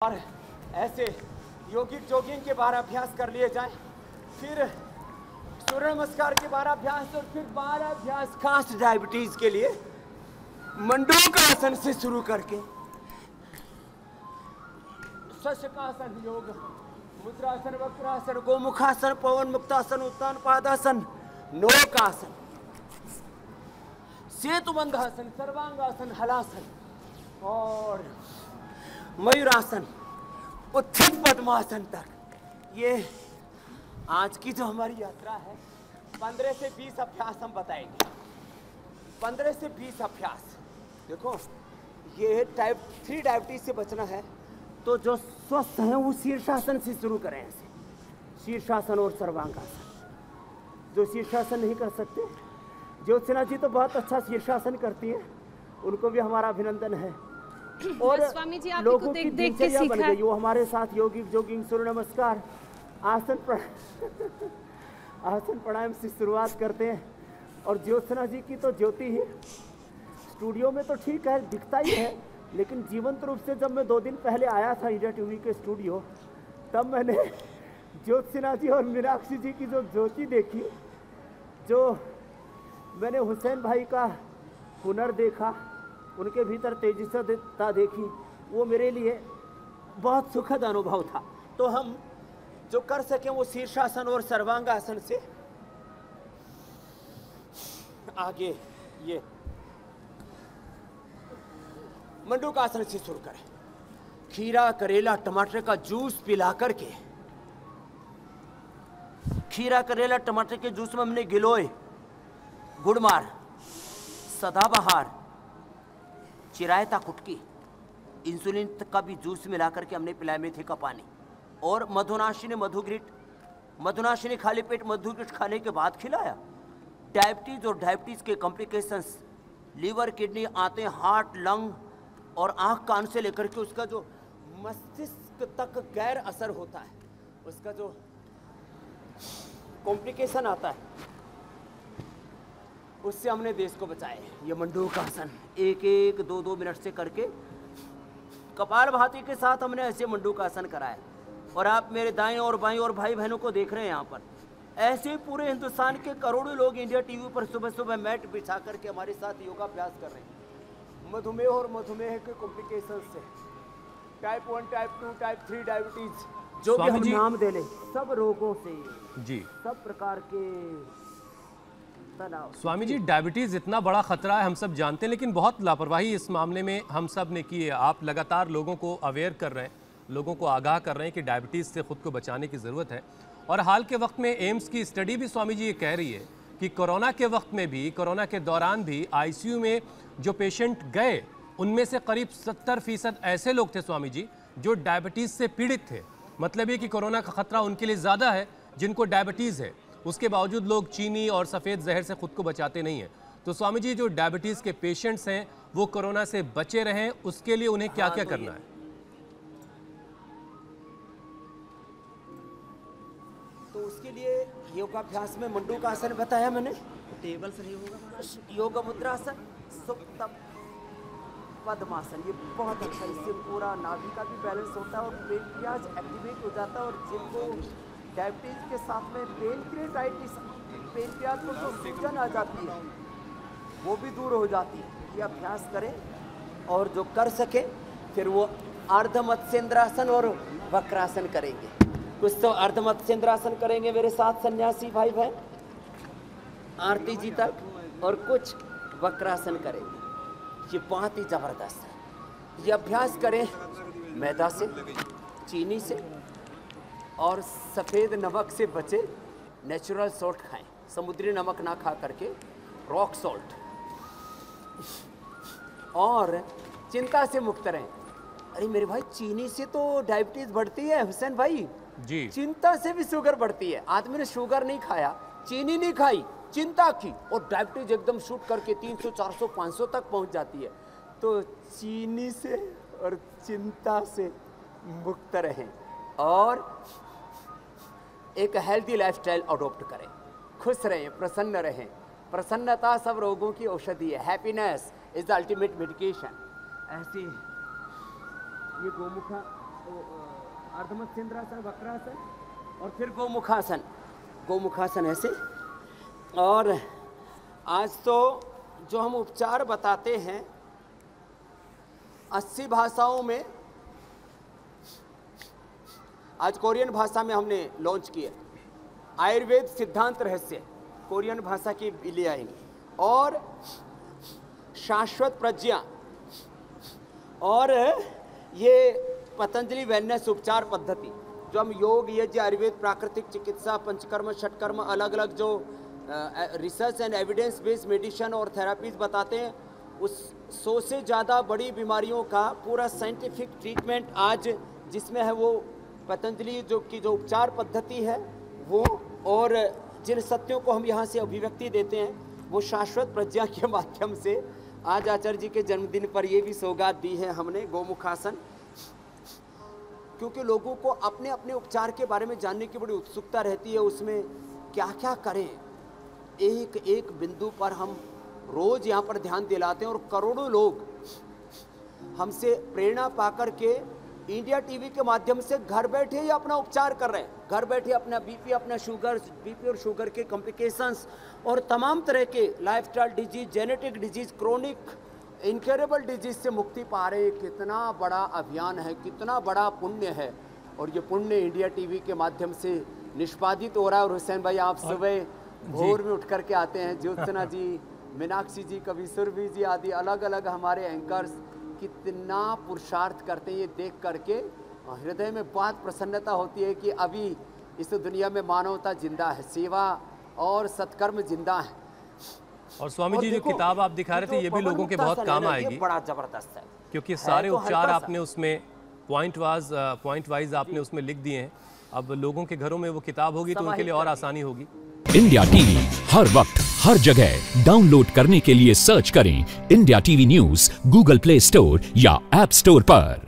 और ऐसे योगिक जॉगिंग के 12 अभ्यास कर लिए जाएं, फिर सूर्य नमस्कार के 12 अभ्यास और फिर 12 अभ्यास खास डायबिटीज के लिए मंडूकासन से शुरू करके शशकासन, योग मुद्रासन, वक्रासन, गोमुखासन, पवन मुक्तासन, उत्तान पादासन, नौकासन, सेतुबंधासन, सर्वांगासन, हलासन और मयूरासन, उत्थित पद्मासन तक। ये आज की जो हमारी यात्रा है 15 से 20 अभ्यास हम बताएंगे। 15 से 20 अभ्यास। देखो ये टाइप 3 डायबिटीज से बचना है तो जो स्वस्थ हैं वो शीर्षासन से शुरू करें। ऐसे शीर्षासन और सर्वांगासन। जो शीर्षासन नहीं कर सकते, ज्योत्सना जी तो बहुत अच्छा शीर्षासन करती है, उनको भी हमारा अभिनंदन है। और स्वामी जी लोगों की दिनचर्या बन गई। वो हमारे साथ योगिक जॉगिंग, सूर्य नमस्कार, आसन प्राणायाम से शुरुआत करते हैं। और ज्योत्सना जी की तो ज्योति ही स्टूडियो में तो ठीक है, दिखता ही है, लेकिन जीवंत रूप से जब मैं 2 दिन पहले आया था इंडिया टीवी के स्टूडियो, तब मैंने ज्योत्सना जी और मीनाक्षी जी की जो ज्योति देखी, जो मैंने हुसैन भाई का हुनर देखा, उनके भीतर तेजस्विता देखी, वो मेरे लिए बहुत सुखद अनुभव था। तो हम जो कर सकें वो शीर्षासन और सर्वांगासन से आगे ये मंडूकासन से शुरू करें। खीरा, करेला, टमाटर का जूस पिला करके, खीरा, करेला, टमाटर के जूस में हमने गिलोय, गुड़मार, सदाबहार, चिरायता कुटकी, इंसुलिन का भी जूस मिला करके हमने पिलाया, मेथी का पानी और मधुनाशिनी, मधुनाशिनी खाली पेट मधुग्रिट खाने के बाद खिलाया। डायबिटीज और डायबिटीज के कॉम्प्लिकेशंस, लीवर, किडनी, आते, हार्ट, लंग और आंख, कान से लेकर के उसका जो मस्तिष्क तक गैर असर होता है, उसका जो कॉम्प्लिकेशन आता है, उससे हमने देश को बचाए। ये मंडूकासन 1-1, 2-2 मिनट से करके कपालभाति के साथ हमने ऐसे मंडूकासन कराया। और आप मेरे दाएं और बाएं और भाई बहनों को देख रहे हैं यहाँ पर, ऐसे पूरे हिंदुस्तान के करोड़ों लोग इंडिया टीवी पर सुबह सुबह मैट बिछा करके हमारे साथ योगाभ्यास कर रहे हैं। मधुमेह और मधुमेह के कॉम्प्लिकेशन से, टाइप 1, टाइप 2, टाइप 3 डायबिटीज, जो भी हम नाम दे लें, सब रोगों से जी, सब प्रकार के तनाव। स्वामी जी, डायबिटीज़ इतना बड़ा खतरा है, हम सब जानते हैं, लेकिन बहुत लापरवाही इस मामले में हम सब ने की है। आप लगातार लोगों को अवेयर कर रहे हैं, लोगों को आगाह कर रहे हैं कि डायबिटीज़ से खुद को बचाने की ज़रूरत है। और हाल के वक्त में एम्स की स्टडी भी स्वामी जी ये कह रही है कि कोरोना के वक्त में भी, कोरोना के दौरान भी आईसीयू में जो पेशेंट गए, उनमें से करीब 70% ऐसे लोग थे स्वामी जी जो डायबिटीज़ से पीड़ित थे। मतलब ये कि कोरोना का खतरा उनके लिए ज़्यादा है जिनको डायबिटीज़ है, उसके बावजूद लोग चीनी और सफ़ेद जहर से खुद को बचाते नहीं हैं। तो स्वामी जी, जो डायबिटीज़ के पेशेंट्स हैं वो कोरोना से बचे रहें, उसके लिए उन्हें क्या क्या करना है? तो उसके लिए योगाभ्यास में मंडूकासन बताया मैंने, टेबल से होगा, योग मुद्रासन, सुप्त पद्मासन, ये बहुत अच्छा, इससे पूरा नाभि का भी बैलेंस होता है और पेनक्रियाज एक्टिवेट हो जाता है। और जिनको डायबिटीज के साथ में पेनक्रियाटाइटिस, पेनक्रियाज को जो सूजन आ जाती है वो भी दूर हो जाती है। ये अभ्यास करें और जो कर सके फिर वो अर्ध मत्स्येंद्रासन और वक्रासन करेंगे। कुछ तो अर्ध मत्स्येंद्रासन करेंगे मेरे साथ सन्यासी भाई बहन आरती जी तक, और कुछ वक्रासन करेंगे। ये बहुत ही ज़बरदस्त है। ये अभ्यास करें मैदा से, चीनी से और सफ़ेद नमक से बचे, नेचुरल सॉल्ट खाएं, समुद्री नमक ना खा करके रॉक सॉल्ट, और चिंता से मुक्त रहें। अरे मेरे भाई, चीनी से तो डायबिटीज़ बढ़ती है हुसैन भाई जी, चिंता से भी शुगर बढ़ती है। आदमी ने शुगर नहीं खाया, चीनी नहीं खाई, चिंता की, और डायबिटीज एकदम शूट करके 300, 400, 500 तक पहुंच जाती है। तो चीनी से और चिंता से मुक्त रहें और एक हेल्दी लाइफस्टाइल अडॉप्ट करें। खुश रहें, प्रसन्न रहें। प्रसन्नता सब रोगों की औषधि है। Happiness is the ultimate medication. ऐसी ये गोमुखा अर्धमत्स्येंद्रासन, वक्रासन और फिर गोमुखासन। गोमुखासन ऐसे। और आज तो जो हम उपचार बताते हैं 80 भाषाओं में, आज कोरियन भाषा में हमने लॉन्च किया। आयुर्वेद सिद्धांत रहस्य कोरियन भाषा की ले आएंगे, और शाश्वत प्रज्ञा, और ये पतंजलि वेलनेस उपचार पद्धति जो हम योग, यज्ञ, आयुर्वेद, प्राकृतिक चिकित्सा, पंचकर्म, षटकर्म, अलग अलग जो research and evidence based medicine और थेरापीज बताते हैं, उस 100 से ज़्यादा बड़ी बीमारियों का पूरा साइंटिफिक ट्रीटमेंट आज जिसमें है वो पतंजलि जो उपचार पद्धति है वो, और जिन सत्यों को हम यहाँ से अभिव्यक्ति देते हैं वो शाश्वत प्रज्ञा के माध्यम से आज आचार्य जी के जन्मदिन पर ये भी सौगात दी है हमने, गोमुखासन। क्योंकि लोगों को अपने अपने उपचार के बारे में जानने की बड़ी उत्सुकता रहती है, उसमें क्या क्या करें, एक एक बिंदु पर हम रोज यहाँ पर ध्यान दिलाते हैं, और करोड़ों लोग हमसे प्रेरणा पाकर के इंडिया टीवी के माध्यम से घर बैठे ही अपना उपचार कर रहे हैं। घर बैठे अपना बीपी, अपना शुगर, बीपी और शुगर के कॉम्प्लिकेशंस और तमाम तरह के lifestyle disease, genetic disease, chronic incurable disease से मुक्ति पा रहे। कितना बड़ा अभियान है, कितना बड़ा पुण्य है, और ये पुण्य इंडिया टीवी के माध्यम से निष्पादित हो रहा है। और हुसैन भाई, आप सुबह भोर में उठ करके आते हैं, ज्योत्सना जी, मीनाक्षी जी, कवि सुरभि जी आदि अलग अलग हमारे एंकर्स कितना पुरुषार्थ करते हैं, ये देख करके हृदय में बहुत प्रसन्नता होती है कि अभी इस दुनिया में मानवता जिंदा है, सेवा और सत्कर्म जिंदा है। और स्वामी जी जो किताब आप दिखा रहे थे ये भी लोगों के बहुत काम आएगी, बड़ा जबरदस्त है, क्योंकि सारे उपचार आपने उसमें पॉइंट वाइज आपने उसमें लिख दिए हैं। अब लोगों के घरों में वो किताब होगी तो उनके लिए और आसानी होगी। इंडिया टीवी हर वक्त हर जगह डाउनलोड करने के लिए सर्च करें India TV news Google play store या ऐप स्टोर पर।